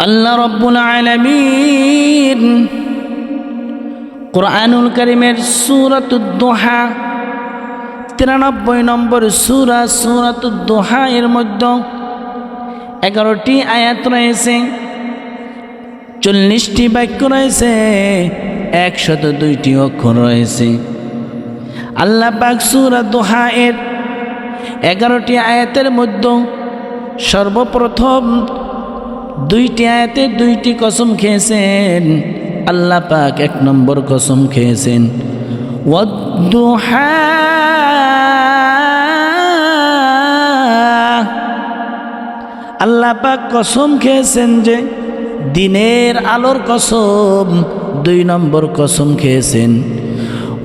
আল্লাহ রাব্বুল আলামিন কুরআনুল কারীমের সূরাতুদ দুহা 93 নম্বর সূরাতুদ দুহা এর মধ্যে 11টি আয়াত রয়েছে, 40টি বাক্য রয়েছে, 102টি অক্ষর রয়েছে। আল্লাহ পাক সূরা দুহা এর 11টি আয়াতের মধ্যে সর্বপ্রথম 2টি আয়াতে 2টি কসম খেয়েছেন। আল্লাহ পাক 1 নম্বর কসম খেয়েছেন ওয়াদ-দুহা, আল্লাহ পাক কসম খেয়েছেন যে দিনের আলোর কসম। 2 নম্বর কসম খেয়েছেন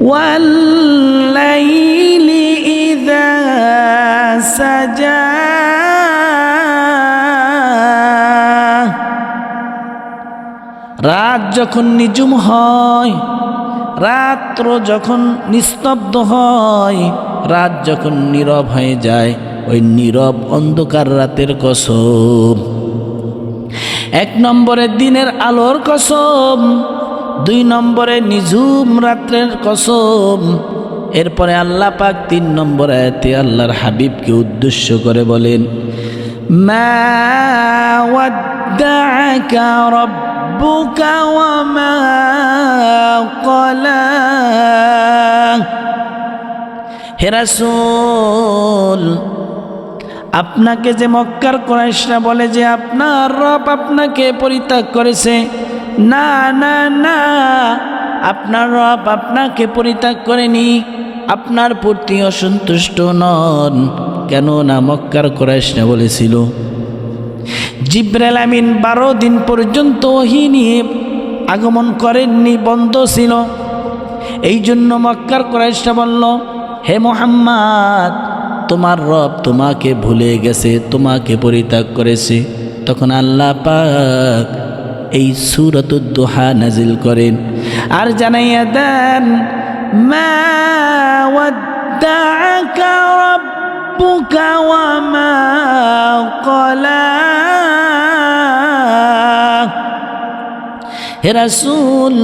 ওয়াল-লাইলি ইযা সাজা, রাত যখন নিঝুম হয়, রাত্র যখন নিস্তব্ধ হয়, রাত যখন নীরব হয়ে যায়, ওই নীরব অন্ধকার রাতের কসম। 1 নম্বরে দিনের আলোর কসম, 2 নম্বরে নিঝুম রাত্রের কসম। এরপরে আল্লাহ পাক 3 নম্বর আয়াতে আল্লাহর হাবিবকে উদ্দেশ্য করে বলেন মা ওয়াদ্দাআকা রাব্বুকা ওয়া মা ক্বালা। হে রাসূল, আপনাকে যে মক্কার কুরাইশরা বলে যে আপনার রব আপনাকে পরিত্যাগ করেছে, না না না, আপনার রব আপনাকে পরিত্যাগ করেনি, আপনার প্রতি অসন্তুষ্ট নন। কেন না মক্কার কুরাইশরা বলেছিল জিবরাইল আমিন 12 দিন পর্যন্ত ওহী নিয়ে আগমন করেননি, বন্ধ ছিল। এই জন্য মক্কার কুরাইশরা বলল হে মুহাম্মদ, তোমার রব তোমাকে ভুলে গেছে, তোমাকে পরিত্যাগ করেছে। তখন আল্লাহ পাক এই সূরাতুদ দুহা নাজিল করেন আর জানাইয়া দেন মা ওয়াদ্দাআকা রাব্বুকা ওয়া মা ক্বালা। হে রাসূল,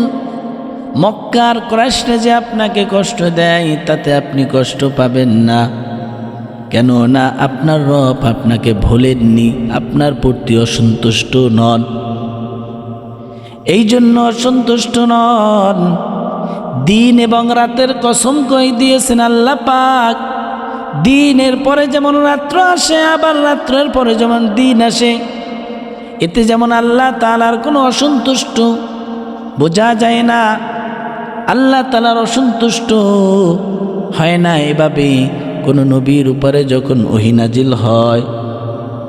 মক্কার কুরাইশরা যে আপনাকে কষ্ট দেয় তাতে আপনি কষ্ট পাবেন না। কেন না আপনার রব আপনাকে ভোলেননি, আপনার প্রতি অসন্তুষ্ট নন। এই জন্য অসন্তুষ্ট নন। দিন এবং রাতের কসম কই দিয়েছেন আল্লাহ পাক। দিনের পরে যেমন রাত্র আসে, আবার রাত্রের পরে যেমন দিন আসে, এতে যেমন আল্লাহ তাআলার কোনো অসন্তুষ্ট বোঝা যায় না, আল্লাহ তাআলার অসন্তুষ্ট হয় না। এভাবে কোনো নবীর উপরে যখন ওহী নাজিল হয়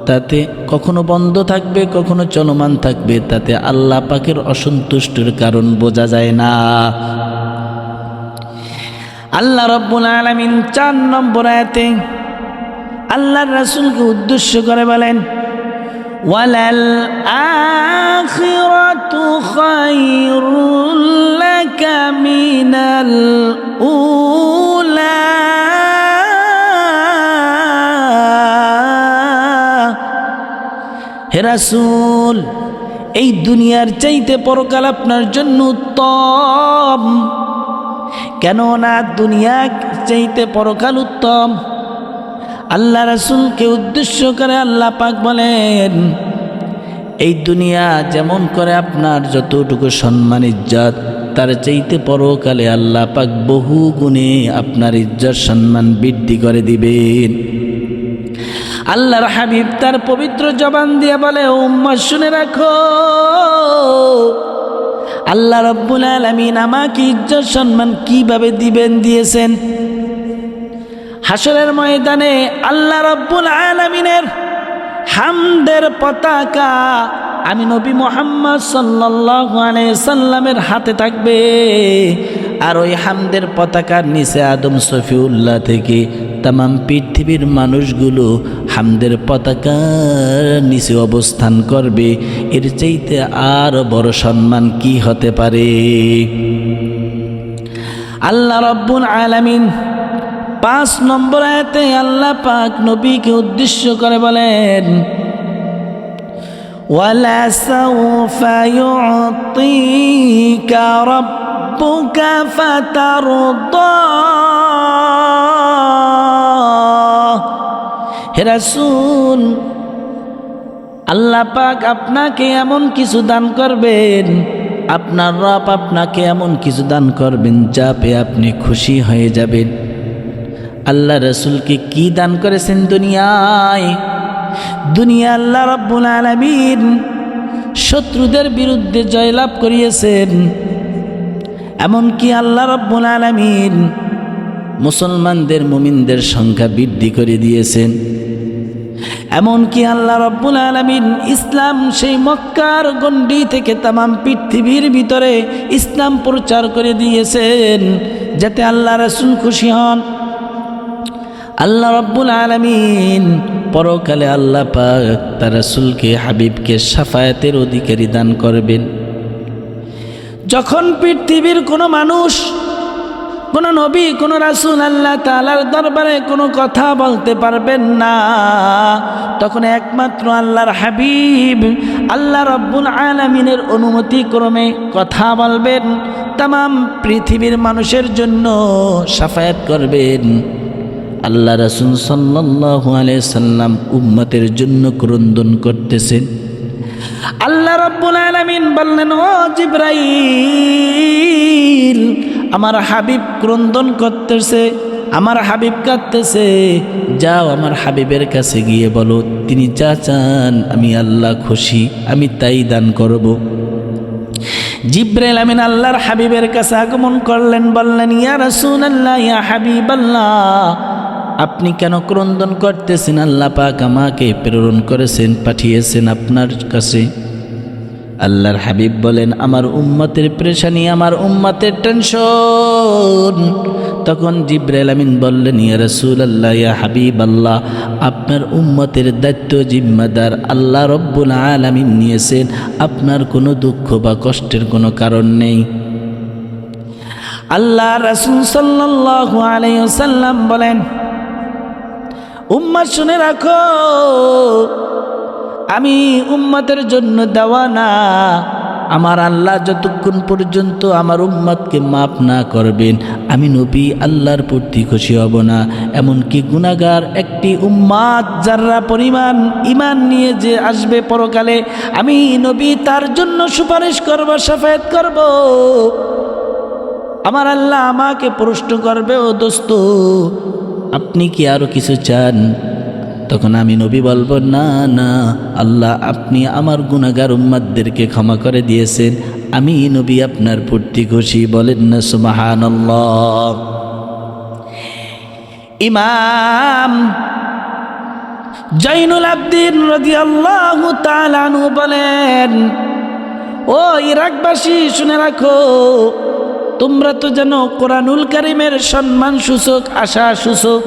তাতে কখনো বন্ধ থাকবে, কখনো চলমান থাকবে, তাতে আল্লাহ পাকের অসন্তুষ্টির কারণ বোঝা যায় না। আল্লাহ রাব্বুল আলামিন 4 নম্বর আয়াতে আল্লাহর রাসূলকে উদ্দেশ্য করে বলেন ওয়ালাল আখিরাতু খায়রুল লাকা মিনাল উলা। হে রাসূল, এই দুনিয়ার চাইতে পরকাল আপনার জন্য উত্তম। কেন না দুনিয়া চাইতে পরকাল উত্তম। আল্লাহ রাসূলকে উদ্দেশ্য করে আল্লাহ পাক বলেন এই দুনিয়া যেমন করে আপনার যতটুকু সম্মান ইজ্জত, তার চাইতে পরকালে আল্লাহ পাক বহু গুণে আপনার ইজ্জত সম্মান বৃদ্ধি করে দিবেন। আল্লাহর হাবিব তার পবিত্র জবান দিয়ে বলে উম্মত শুনে রাখো, আল্লাহ রাব্বুল আলামিন আমাকে ইজ্জত সম্মান কিভাবে দিয়েছেন। হাসরের ময়দানে আল্লাহ রাব্বুল আলামিনের হামদের পতাকা আমি নবী মুহাম্মদ সাল্লাল্লাহু আলাইহি সাল্লামের হাতে থাকবে। আর ওই হামদের পতাকার নিচে আদম সফিউল্লাহ থেকে তামাম পৃথিবীর মানুষগুলো হামদের পতাকার নিচে অবস্থান করবে। এর চাইতে আর বড় সম্মান কি হতে পারে? আল্লাহ রাব্বুল আলামিন 5 নম্বর আয়াতে আল্লাহ পাক নবীকে উদ্দেশ্য করে বলেন ولسوف يعطيك ربك فترضى হে রাসূল, আল্লাহ পাক আপনাকে এমন কিছু দান করবেন, আপনার রব আপনাকে এমন কিছু দান করবেন যা পেয়ে আপনি খুশি হয়ে যাবেন। আল্লাহ রাসূলকে কি দান করেছেন দুনিয়ায়? দুনিয়া আল্লাহ রাব্বুল আলামিন শত্রুদের বিরুদ্ধে জয়লাভ করিয়েছেন। এমনকি আল্লাহ রাব্বুল আলামিন মুসলমানদের মুমিনদের সংখ্যা বৃদ্ধি করে দিয়েছেন। এমনকি আল্লাহ রাব্বুল আলামিন ইসলাম সেই মক্কার গণ্ডি থেকে তামাম পৃথিবীর ভিতরে ইসলাম প্রচার করে দিয়েছেন যাতে আল্লাহ রাসূল খুশি হন। আল্লাহ রাব্বুল আলামিন পরকালে আল্লাহ পাক তার রাসূলকে হাবিবকে শাফায়াতের অধিকারী দান করবেন। যখন পৃথিবীর কোনো মানুষ, কোনো নবী, কোনো রাসূল আল্লাহ তাআলার দরবারে কোনো কথা বলতে পারবেন না, তখন একমাত্র আল্লাহর হাবিব আল্লাহ রাব্বুল আলামিনের অনুমতি ক্রমে কথা বলবেন, তামাম পৃথিবীর মানুষের জন্য শাফায়াত করবেন। আল্লাহ রাসূল সাল্লাল্লাহু আলাইহি সাল্লাম উম্মতের জন্য ক্রন্দন করতেছেন। আল্লাহ রাব্বুল আলামিন বললেন, ও জিবরাইল, আমার হাবিব ক্রন্দন করতেছে, আমার হাবিব কাঁদতেছে, যাও আমার হাবিবের কাছে গিয়ে বলো তিনি যা চান আমি আল্লাহ খুশি, আমি তাই দান করব। জিবরাইল আমিন আল্লাহর হাবিবের কাছে আগমন করলেন, বললেন, ইয়া রাসূলুল্লাহ, ইয়া হাবিবাল্লাহ, আপনি কেন ক্রন্দন করতেছেন? আল্লাহ পাক আমাকে প্রেরণ করেছেন, পাঠিয়েছেন আপনার কাছে। আল্লাহর হাবিব বলেন, আমার উম্মতের পেরেশানি, আমার উম্মতের টেনশন। তখন জিবরাইল আমিন বললেন, ইয়া রাসূলুল্লাহ, ইয়া হাবিবাল্লাহ, আপনার উম্মতের দায়িত্ব জিম্মাদার আল্লাহ রব্বুল আলামিন নিয়েছেন, আপনার কোনো দুঃখ বা কষ্টের কোনো কারণ নেই। আল্লাহ রাসূল সাল্লাল্লাহু আলাইহি ওয়াসাল্লাম বলেন, উম্মত শুনে রাখো, আমি উম্মতের জন্য দেওয়ানা। আমার আল্লাহ যতক্ষণ পর্যন্ত আমার উম্মতকে মাফ না করবেন, আমি নবী আল্লাহর প্রতি খুশি হব না। এমনকি গুনাহগার একটি উম্মত যারা পরিমাণ ঈমান নিয়ে যে আসবে পরকালে, আমি নবী তার জন্য সুপারিশ করব, শাফায়াত করব। আমার আল্লাহ আমাকে প্রশ্ন করবে, ও দোস্ত আপনি কি আরো কিছু চান? তখন আমি নবী বলবো, না না আল্লাহ, আপনি আমার গুনাহগার উম্মতদেরকে ক্ষমা করে দিয়েছেন, আমি নবী আপনার প্রতি খুশি। বলেন না সুবহানাল্লাহ। ইমাম জৈনুল আবদিন রাদিয়াল্লাহু তাআলা আনহু বলেন, ও ইরাকবাসী শুনে রাখো, তোমরা তো জানো কোরআনুল কারীমের সম্মান সূচক, আশা সূচক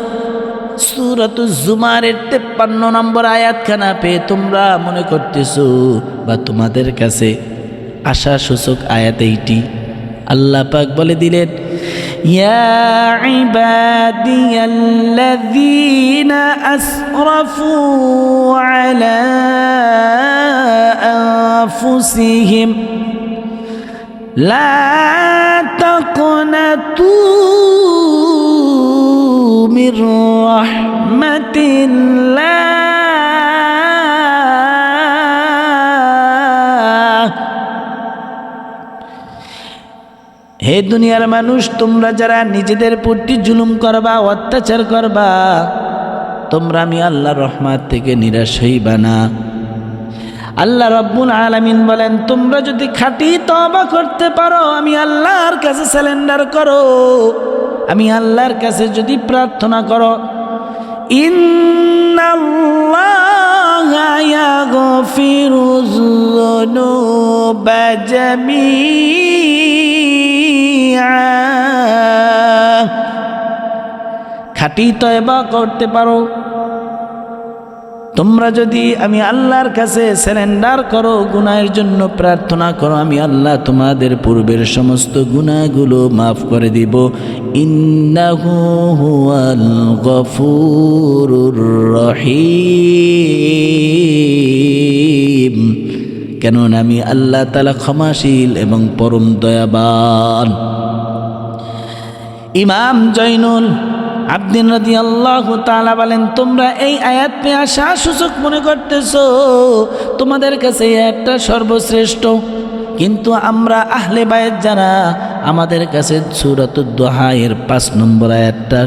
সূরাতুজ জুমারের 53 নম্বর আয়াতখানা পেয়ে তোমরা মনে করতেছো বা তোমাদের কাছে আশা সূচক আয়াত এইটি। আল্লাহ পাক বলে দিলেন, ইয়া ইবাদিয়াল্লাযীনা আসরাফু আলা আনফুসিহিম লা তাকনাতু মির রাহমাতিল্লাহ। হে দুনিয়ার মানুষ, তোমরা যারা নিজেদের প্রতি জুলুম করবা, অত্যাচার করবা, তোমরা আমি আল্লাহর রহমত থেকে নিরাশ হইবা না। আল্লাহ রাব্বুল আলামিন বলেন, তোমরা যদি খাঁটি তওবা করতে পারো, আমি আল্লাহর কাছে সারেন্ডার করো, আমি আল্লাহর কাছে যদি প্রার্থনা করো, ইন্নাল্লাহা ইয়াগফিরুয যুনুবা জামিআ। খাঁটি তওবা করতে পারো, তোমরা যদি আমি আল্লাহর কাছে সারেন্ডার করো, গুনাহের জন্য প্রার্থনা করো, আমি আল্লাহ তোমাদের পূর্বের সমস্ত গুনাহগুলো মাফ করে দিব। ইন্নাহু হুয়াল গফুরুর রহিম। কেননা আমি আল্লাহ তাআলা ক্ষমাশীল এবং পরম দয়াবান। ইমাম জয়নুল আবদিন রাদিয়াল্লাহু তাআলা বলেন, তোমরা এই আয়াত পেয়ে আশা সূচক মনে করতেছো, তোমাদের কাছে এই আয়াতটা সর্বশ্রেষ্ঠ, কিন্তু আমরা আহলে বায়াত যারা, আমাদের কাছে সূরাতুদ দুহা এর 5 নম্বর আয়াতটা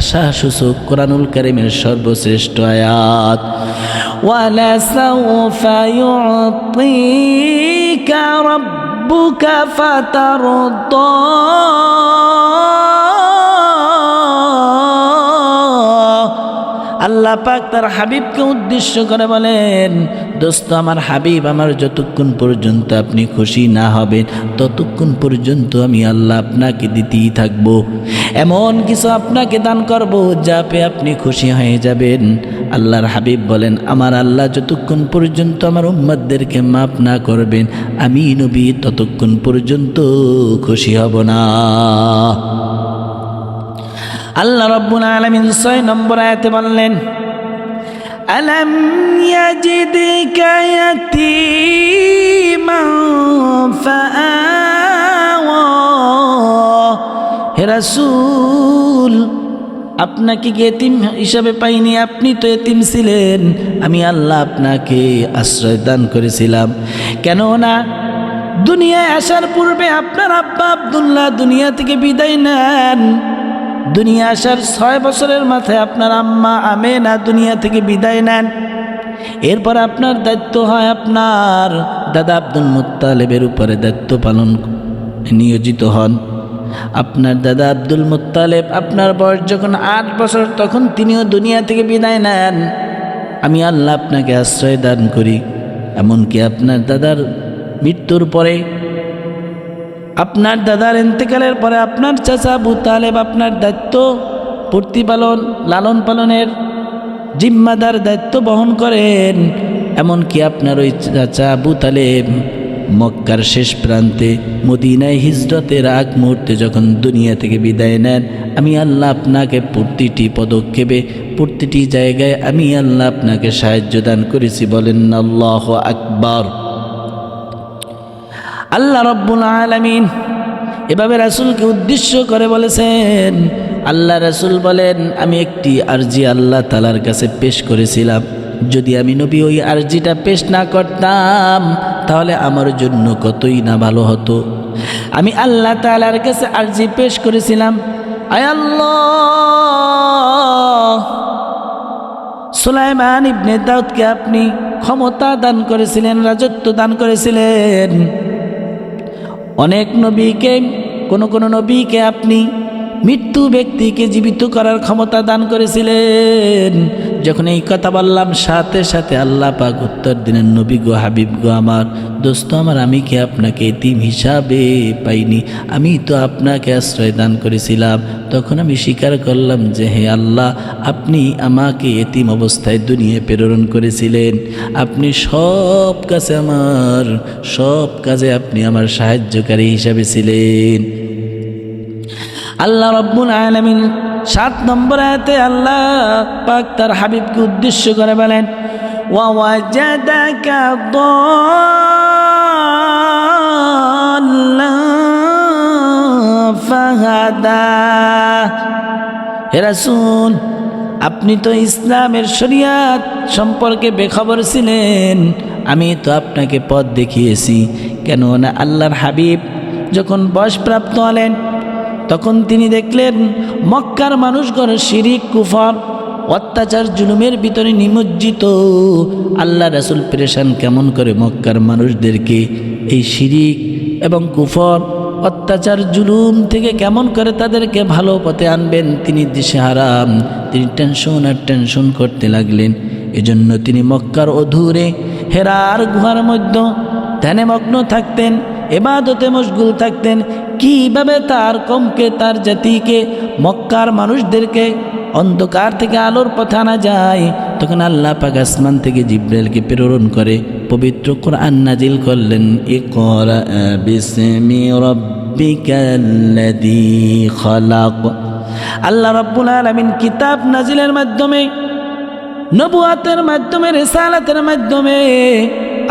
আশা সূচক, কোরআনুল কারীমের সর্বশ্রেষ্ঠ আয়াত। ওয়ালা সাউফা ইউতিকা রাব্বুকা ফাতারদা, আল্লাহ পাক তার হাবিবকে উদ্দেশ্য করে বলেন, দোস্ত আমার হাবিব, আমার যতক্ষণ পর্যন্ত আপনি খুশি না হবেন ততক্ষণ পর্যন্ত আমি আল্লাহ আপনাকে দিতেই থাকবো। এমন কিছু আপনাকে দান করব যা পেয়ে আপনি খুশি হয়ে যাবেন। আল্লাহর হাবিব বলেন, আমার আল্লাহ যতক্ষণ পর্যন্ত আমার উম্মতদেরকে মাফ না করবেন আমি নবী ততক্ষণ পর্যন্ত খুশি হব না। আল্লাহ রাব্বুল আলামিন 6 নম্বর আয়াতে বললেন, আলাম ইয়াজিদকা ইয়াতীমান ফাআওয়া, হে রাসূল আপনাকে কি এতিম হিসাবে পাইনি? আপনি তো এতিম ছিলেন, আমি আল্লাহ আপনাকে আশ্রয় দান করেছিলাম। কেননা দুনিয়ায় আসার পূর্বে আপনার আব্বা আব্দুল্লাহ দুনিয়া থেকে বিদায় নেন। দুনিয়া আসার 6 বছরের মাথায় আপনার আম্মা আমেনা দুনিয়া থেকে বিদায় নেন। এরপর আপনার দায়িত্ব হয় আপনার দাদা আব্দুল মুত্তালিবের উপরে দায়িত্ব পালন নিয়োজিত হন। আপনার দাদা আব্দুল মুত্তালিব, আপনার বয়স যখন 8 বছর তখন তিনিও দুনিয়া থেকে বিদায় নেন। আমি আল্লাহ আপনাকে আশ্রয় দান করি। এমনকি আপনার দাদার মৃত্যুর পরে, আপনার দাদার ইন্তেকালের পরে আপনার চাচা আবু তালেব আপনার দায়িত্ব প্রতিপালন লালন পালনের জিম্মাদার দায়িত্ব বহন করেন। এমনকি আপনার ওই চাচা আবু তালেব মক্কার শেষ প্রান্তে মদিনায় হিজরতের আগ মুহূর্তে যখন দুনিয়া থেকে বিদায় নেন, আমি আল্লাহ আপনাকে প্রতিটি পদক্ষেপে প্রতিটি জায়গায় আমি আল্লাহ আপনাকে সাহায্য দান করেছি। বলেন আল্লাহু আকবার। আল্লাহ রাব্বুল আলামিন এভাবে রাসূলকে উদ্দেশ্য করে বলেছেন। আল্লাহ রাসূল বলেন, আমি একটি আরজি আল্লাহ তাআলার কাছে পেশ করেছিলাম, যদি আমি নবী ওই আরজিটা পেশ না করতাম তাহলে আমার জন্য কতই না ভালো হতো। আমি আল্লাহ তাআলার কাছে আরজি পেশ করেছিলাম, আয় আল্লাহ, সুলাইমান ইবনে দাউদকে আপনি ক্ষমতা দান করেছিলেন, রাজত্ব দান করেছিলেন। অনেক নবীকে, কোন নবীকে আপনি মৃত্যু ব্যক্তিকে জীবিত করার ক্ষমতা দান করেছিলেন। যখন এই কথা বললাম সাথে সাথে আল্লাহ পাক উত্তর দিলেন, নবী গো, হাবিব গো আমার, দোস্ত আমার, আমি কি আপনাকে এতিম হিসাবে পাইনি? আমি তো আপনাকে আশ্রয় দান করেছিলাম। তখন আমি স্বীকার করলাম যে হে আল্লাহ, আপনি আমাকে এতিম অবস্থায় দুনিয়ায় প্রেরণ করেছিলেন। আপনি সব কাজে আপনি আমার সাহায্যকারী হিসাবে ছিলেন। আল্লাহ রাব্বুল আলামিন 7 নম্বর আয়াতে আল্লাহ পাক তার হাবিবকে উদ্দেশ্য করে বলেন, ওয়া ওয়াজাদাকা দাল্লান ফাহাদা, হে রাসূল আপনি তো ইসলামের শরিয়াত সম্পর্কে বেখবর ছিলেন, আমি তো আপনাকে পথ দেখিয়েছি। কেননা আল্লাহর হাবিব যখন বয়সপ্রাপ্ত হলেন তখন তিনি দেখলেন মক্কার মানুষগণ শিরিক, কুফর, অত্যাচার, জুলুমের ভিতরে নিমজ্জিত। আল্লাহ রাসূল পেরেশান কেমন করে মক্কার মানুষদেরকে এই শিরিক এবং কুফর, অত্যাচার, জুলুম থেকে কেমন করে তাদেরকে ভালো পথে আনবেন, তিনি দিশেহারাম। তিনি টেনশন করতে লাগলেন। এজন্য তিনি মক্কার অধুরে হেরার গুহার মধ্যে ধ্যানে মগ্ন থাকতেন, ইবাদতে মশগুল থাকতেন। কিভাবে তার কমকে, তার জাতিকে, মক্কার মানুষদেরকে অন্ধকার থেকে আলোর পথে আনা যায়, তখন আল্লাহ পাক আসমান থেকে জিব্রাইলকে প্রেরণ করে পবিত্র কোরআন নাজিল করলেন। ইকরা বিসমি রাব্বিকাল্লাযী খালাক। আল্লাহ রাব্বুল আলামিন কিতাব নাজিলের মাধ্যমে, নবুয়াতের মাধ্যমে, রিসালাতের মাধ্যমে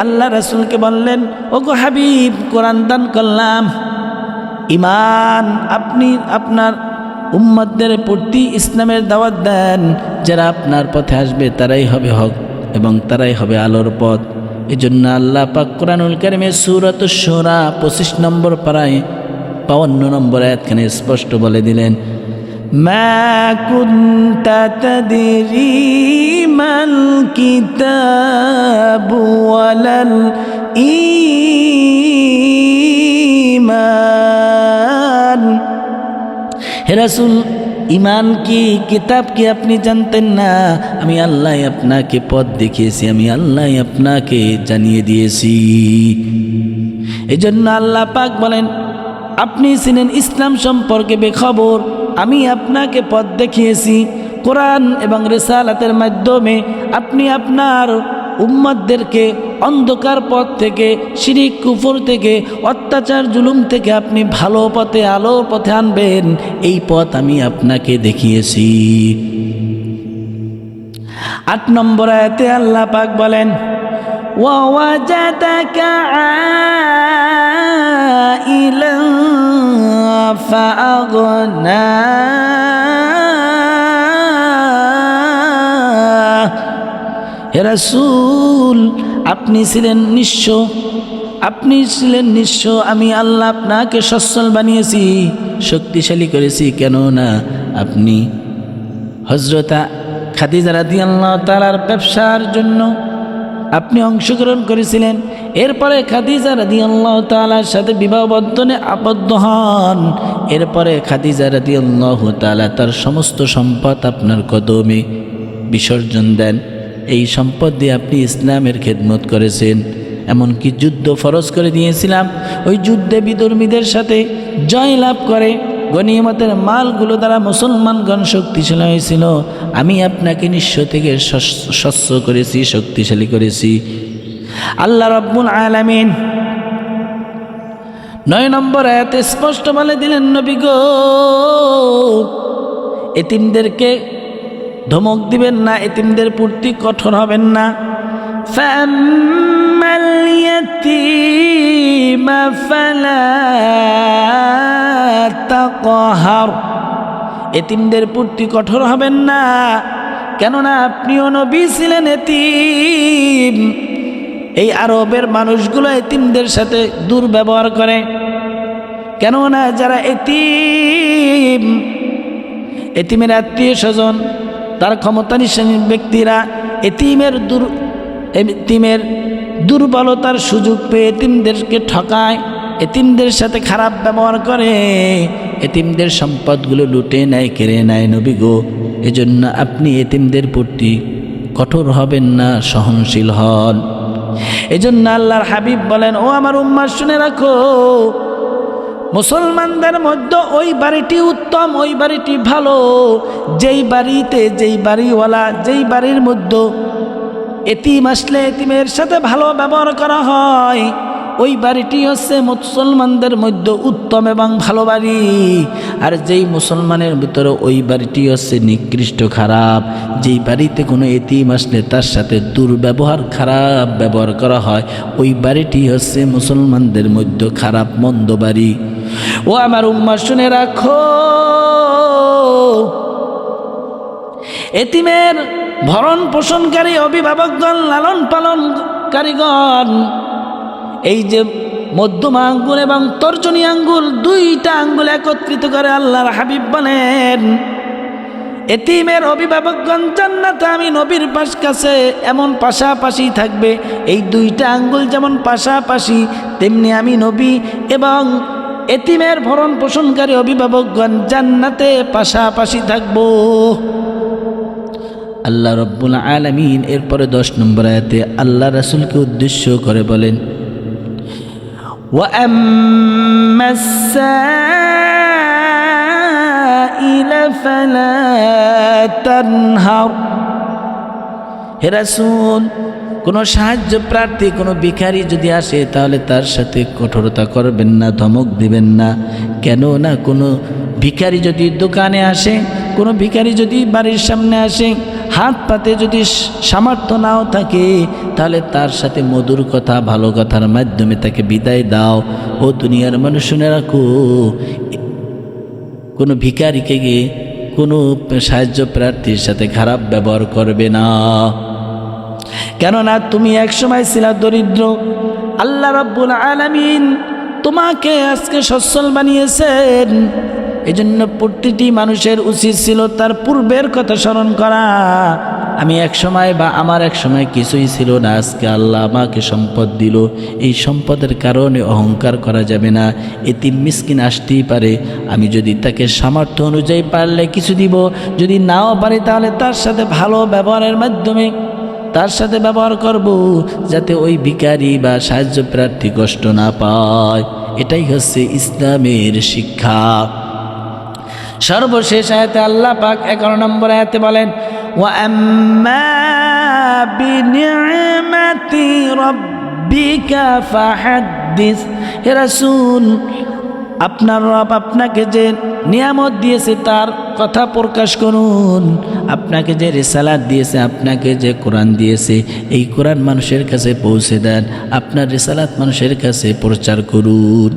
আল্লাহ রাসূলকে বললেন, ওগো হাবিব, কোরআন দান করলাম, ঈমান আপনি আপনার উম্মতদের প্রতি ইসলামের দাওয়াত দেন, যারা আপনার পথে আসবে তারাই হবে হক এবং তারাই হবে আলোর পথ। এজন্য আল্লাহ পাক কোরআনুল কারীমে সূরাতুশ শুরা 25 নম্বর পারায় 52 নম্বর আয়াতখানে স্পষ্ট বলে দিলেন, মা কুনতা তাদরি মাল কিতাবু ওয়ালাল ঈমান। হে রাসূল, ঈমান কি, কিতাব কি আপনি জানতেন না? আমি আল্লাহ আপনাকে পথ দেখিয়েছি, আমি আল্লাহ আপনাকে জানিয়ে দিয়েছি। এজন্য আল্লাহ পাক বলেন, আপনি ছিলেন ইসলাম সম্পর্কে বেখবর, আমি আপনাকে পথ দেখিয়েছি। কোরআন এবং রিসালাতের মাধ্যমে আপনি আপনার উম্মতদেরকে অন্ধকার পথ থেকে, শিরিক কুফর থেকে, অত্যাচার জুলুম থেকে আপনি ভালো পথে, আলোর পথে আনবেন, এই পথ আমি আপনাকে দেখিয়েছি। 8 নম্বর আয়াতে আল্লাহ পাক বলেন, ওয়াজাদাকা আইলান ফাআগনা। হে রাসূল, আপনি ছিলেন নিঃস্ব, আমি আল্লাহ আপনাকে সচ্ছল বানিয়েছি, শক্তিশালী করেছি। কেননা আপনি হযরত খাদিজা রাদিয়াল্লাহু তাআলার ব্যবসার জন্য আপনি অংশগ্রহণ করেছিলেন। এরপরে খাদিজা রাদিয়াল্লাহু তাআলার সাথে বিবাহ বন্ধনে আবদ্ধ হন। এরপরে খাদিজা রাদিয়াল্লাহু তাআলা তার সমস্ত সম্পদ আপনার কদমে বিসর্জন দেন। এই সম্পদ দিয়ে আপনি ইসলামের খেদমত করেছেন, এমনকি যুদ্ধ ফরজ করে দিয়েছিলাম। ওই যুদ্ধে বিধর্মীদের সাথে জয় লাভ করে গনিমতের মালগুলো দ্বারা মুসলমানগণ শক্তিশালী হয়েছিল। আমি আপনাকে নিঃস্ব থেকে স্বচ্ছ করেছি, শক্তিশালী করেছি। আল্লাহ রাব্বুল আলামিন 9 নম্বর আয়াতে স্পষ্ট বলে দিলেন, নবী গো, এতিমদেরকে ধমক দিবেন না, এতিমদের প্রতি কঠোর হবেন না। ফাম্মাল ইয়াতীমা ফালা তাকহার, এতিমদের প্রতি কঠোর হবেন না, কেননা আপনিও নবী ছিলেন এতিম। এই আরবের মানুষগুলো এতিমদের সাথে দুর্ব্যবহার করে, কেননা যারা এতিমের আত্মীয় স্বজন, তার ক্ষমতাশালী ব্যক্তিরা এতিমের দুর্বলতার সুযোগ পেয়ে এতিমদেরকে ঠকায়, এতিমদের সাথে খারাপ ব্যবহার করে, এতিমদের সম্পদগুলো লুটে নেয়, কেড়ে নেয়। নবী গো, এজন্য আপনি এতিমদের প্রতি কঠোর হবেন না, সহনশীল হন। এজন্য আল্লাহর হাবিব বলেন, ও আমার উম্মাহ শুনে রাখো, মুসলমানদের মধ্যে ওই বাড়িটি উত্তম, ওই বাড়িটি ভালো, যেই বাড়িতে, যেই বাড়িওয়ালা, যেই বাড়ির মধ্যে এতিম আসলে এতিমের সাথে ভালো ব্যবহার করা হয়, ওই বাড়িটি হচ্ছে মুসলমানদের মধ্যে উত্তম এবং ভালো বাড়ি। আর যেই মুসলমানের ভিতরে ওই বাড়িটি হচ্ছে নিকৃষ্ট, খারাপ, যেই বাড়িতে কোনো এতিম আসলে তার সাথে দুর্ব্যবহার, খারাপ ব্যবহার করা হয়, ওই বাড়িটি হচ্ছে মুসলমানদের মধ্যে খারাপ, মন্দ বাড়ি। ও আমার উম্মাহ শুনে রাখো, এতিমের ভরণ পোষণকারী অভিভাবকগণ, লালন পালনকারীগণ, এই যে মধ্যমা আঙ্গুল এবং তর্জনী আঙ্গুল, 2টা আঙ্গুল একত্রিত করে আল্লাহর হাবিব বলেন, এতিমের অভিভাবকগণ জান্নাতে আমি নবীর কাছে এমন পাশাপাশি থাকবে। এই 2টা আঙ্গুল যেমন পাশাপাশি, তেমনি আমি নবী এবং এতিমের ভরণ পোষণকারী অভিভাবকগণ জান্নাতে পাশাপাশি থাকব। আল্লাহ রাব্বুল আলামিন এরপরে 10 নম্বর আয়াতে আল্লাহ রাসূলকে উদ্দেশ্য করে বলেন, وَأَمَّا السَّائِلَ فَلَا تَنْهَرْ। হে রাসূল, কোনো সাহায্য প্রার্থী, কোনো ভিখারি যদি আসে তাহলে তার সাথে কঠোরতা করবেন না, ধমক দিবেন না। কেননা কোনো ভিখারি যদি দোকানে আসে, কোনো ভিখারি যদি বাড়ির সামনে আসে, হাত পাতে যদি সামর্থ্য নাও থাকে, তাহলে তার সাথে মধুর কথা ভালো কথার মাধ্যমে তাকে বিদায় দাও। ও দুনিয়ার মানুষ শুনে রাখো, কোনো ভিখারিকে গিয়ে কোনো সাহায্য প্রার্থীর সাথে খারাপ ব্যবহার করবে না, কেননা তুমি একসময় ছিলা দরিদ্র। আল্লাহ রাব্বুল আলামিন তোমাকে আজকে সচ্ছল বানিয়েছেন। এজন্য প্রতিটি মানুষের উচিত ছিল তার পূর্বের কথা স্মরণ করা। আমি এক সময় বা আমার এক সময় কিছুই ছিল না, আজকে আল্লাহ আমাকে সম্পদ দিল। এই সম্পদের কারণে অহংকার করা যাবে না। এতিম মিসকিন আসতেই পারে, আমি যদি তাকে সামর্থ্য অনুযায়ী পারলে কিছু দিব, যদি নাও পারি তাহলে তার সাথে ভালো ব্যবহারের মাধ্যমে তার সাথে ব্যবহার করব, যাতে ওই ভিখারি বা সাহায্য প্রার্থী কষ্ট না পায়। এটাই হচ্ছে ইসলামের শিক্ষা। সর্বশেষ আয়াতে আল্লাহ পাক 11 নম্বর আয়াতে বলেন, ওয়া আম্মা বিনি'মাতি রাব্বিকা ফাহাদ্দিস। হে রাসূল, আপনার রব আপনাকে যে নিয়ামত দিয়েছে তার কথা প্রকাশ করুন। আপনাকে যে রিসালাত দিয়েছে, আপনাকে যে কোরআন দিয়েছে, এই কোরআন মানুষের কাছে পৌঁছে দেন। আপনার রিসালাত মানুষের কাছে প্রচার করুন।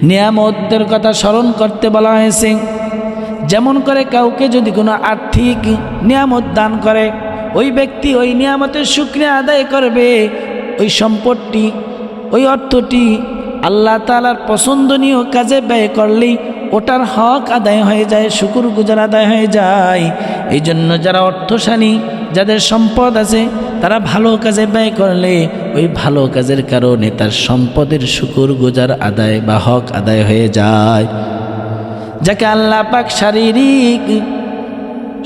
নিয়ামতের কথা স্মরণ করতে বলা হয়েছে। যেমন করে কাউকে যদি কোনো আর্থিক নিয়ামত দান করে, ওই ব্যক্তি ওই নিয়ামতের শুকরিয়া আদায় করবে। ওই সম্পদটি, ওই অর্থটি আল্লাহ তাআলার পছন্দনীয় কাজে ব্যয় করলেই ওটার হক আদায় হয়ে যায়, শুকর গুজার আদায় হয়ে যায়। এই জন্য যারা অর্থশালী, যাদের সম্পদ আছে, তারা ভালো কাজে ব্যয় করলে ওই ভালো কাজের কারণে তার সম্পদের শুকর গুজার আদায় বা হক আদায় হয়ে যায়। যাকে আল্লাহ পাক শারীরিক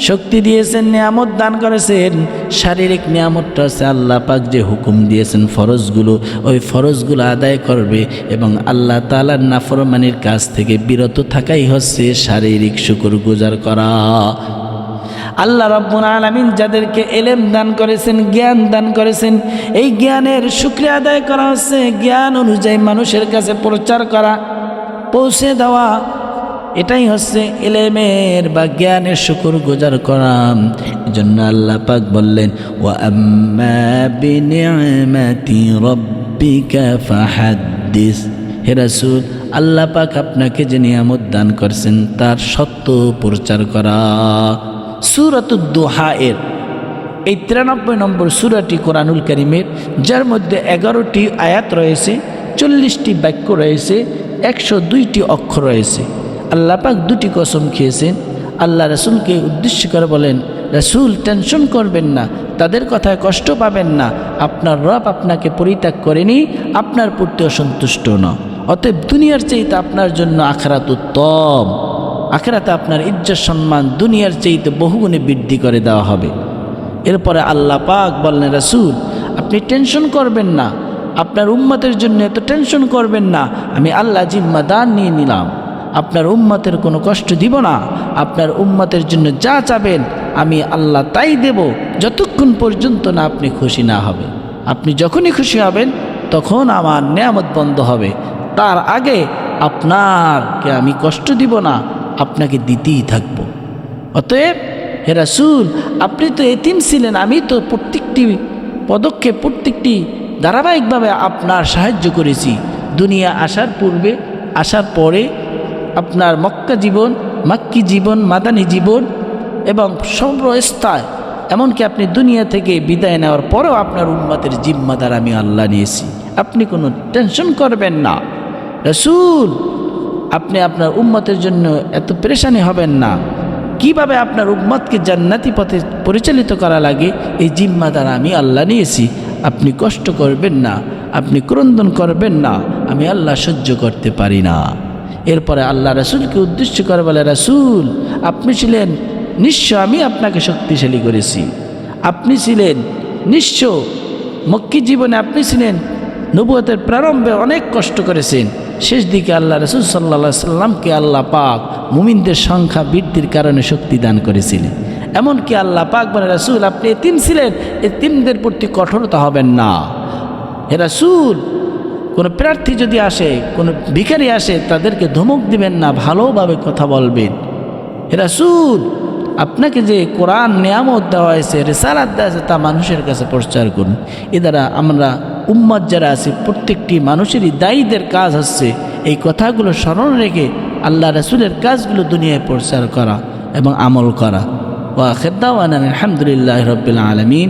শক্তি দিয়েছেন, নিয়ামত দান করেছেন, শারীরিক নিয়ামতটা হচ্ছে আল্লাহ পাক যে হুকুম দিয়েছেন ফরজগুলো, ওই ফরজগুলো আদায় করবে এবং আল্লাহ তাআলার নাফরমানির কাজ থেকে বিরত থাকাই হচ্ছে শারীরিক শুকরগুজার করা। আল্লাহ রাব্বুল আলামিন যাদেরকে ইলম দান করেছেন, জ্ঞান দান করেছেন, এই জ্ঞানের শুকরিয়া আদায় করা হচ্ছে জ্ঞান অনুযায়ী মানুষের কাছে প্রচার করা, পৌঁছে দেওয়া। এটাই হচ্ছে ইলমের বা জ্ঞানের শুকরগুজার করা। এজন্য আল্লাহ পাক বললেন, ওয়া আম্মা বিনি'মাতি রাব্বিকা ফাহাদ্দিস। হে রাসূল, আল্লাহ পাক আপনাকে যে নিয়ামত দান করেছেন তার সত্য প্রচার করা। সূরাতুদ দুহা এর এই 93 নম্বর সূরাটি কোরআনুল কারীমের, যার মধ্যে 11টি আয়াত রয়েছে, 40টি বাক্য রয়েছে, 102টি অক্ষর রয়েছে। আল্লাহ পাক দুটি কসম খেয়েছেন। আল্লাহ রাসূলকে উদ্দেশ্য করে বলেন, রাসূল টেনশন করবেন না, তাদের কথায় কষ্ট পাবেন না। আপনার রব আপনাকে পরিত্যাগ করেনি, আপনার প্রতি অসন্তুষ্ট না। অতএব দুনিয়ার চাইতে আপনার জন্য আখিরাত উত্তম। আখিরাতে আপনার ইজ্জত সম্মান দুনিয়ার চাইতে বহুগুণে বৃদ্ধি করে দেওয়া হবে। এরপরে আল্লাহ পাক বললেন, রাসূল আপনি টেনশন করবেন না, আপনার উম্মতের জন্য এত টেনশন করবেন না। আমি আল্লাহ জিম্মাদার নিয়ে নিলাম, আপনার উম্মতের কোনো কষ্ট দিব না। আপনার উম্মতের জন্য যা চাবেন আমি আল্লাহ তাই দেব, যতক্ষণ পর্যন্ত না আপনি খুশি না হবে। আপনি যখনই খুশি হবেন তখন আমার নিয়ামত বন্ধ হবে, তার আগে আপনাকে আমি কষ্ট দিব না, আপনাকে দিতেই থাকবো। অতএব হে রাসূল, আপনি তো এতিম ছিলেন, আমি তো প্রত্যেকটি পদক্ষেপ, প্রত্যেকটি ধারাবাহিকভাবে আপনার সাহায্য করেছি। দুনিয়া আসার পূর্বে, আসার পরে, আপনার মক্কা জীবন, মাক্কি জীবন, মাদানী জীবন এবং সর্বস্থায়, এমনকি আপনি দুনিয়া থেকে বিদায় নেওয়ার পরেও আপনার উম্মতের জিম্মাদার আমি আল্লাহ নিয়েছি। আপনি কোনো টেনশন করবেন না। রাসূল আপনি আপনার উম্মতের জন্য এত পেরেশানি হবেন না। কিভাবে আপনার উম্মতকে জান্নাতি পথে পরিচালিত করা লাগে এই জিম্মাদার আমি আল্লাহ নিয়েছি। আপনি কষ্ট করবেন না, আপনি ক্রন্দন করবেন না, আমি আল্লাহ সহ্য করতে পারি না। এরপরে আল্লাহ রাসূলকে উদ্দেশ্য করে বলে, রাসূল আপনি ছিলেন নিঃস্ব, আমি আপনাকে শক্তিশালী করেছি। আপনি ছিলেন নিঃস্ব, মক্কি জীবনে আপনি ছিলেন নবুয়তের প্রারম্ভে অনেক কষ্ট করেছেন। শেষ দিকে আল্লাহ রাসূল সাল্লাল্লাহু আলাইহি সাল্লামকে আল্লাহ পাক মুমিনদের সংখ্যা বৃদ্ধির কারণে শক্তি দান করেছিলেন। এমনকি আল্লাহ পাক বলে, রাসূল আপনি এতিম ছিলেন, এতিমদের প্রতি কঠোরতা হবেন না। হে রাসূল কোনো প্রার্থী যদি আসে, কোনো ভিখারি আসে, তাদেরকে ধমক দিবেন না, ভালোভাবে কথা বলবেন। হে রাসূল আপনাকে যে কোরআন নিয়ামত দেওয়া হয়েছে, রিসালাত দেওয়া হয়েছে, তা মানুষের কাছে প্রচার করুন। এ দ্বারা আমরা উম্মত যারা আছি প্রত্যেকটি মানুষেরই দায়ীদের কাজ হচ্ছে এই কথাগুলো স্মরণ রেখে আল্লাহ রাসূলের কাজগুলো দুনিয়ায় প্রচার করা এবং আমল করা। ওয়া আখির দাওয়ানা আলহামদুলিল্লাহি রাব্বিল আলামিন।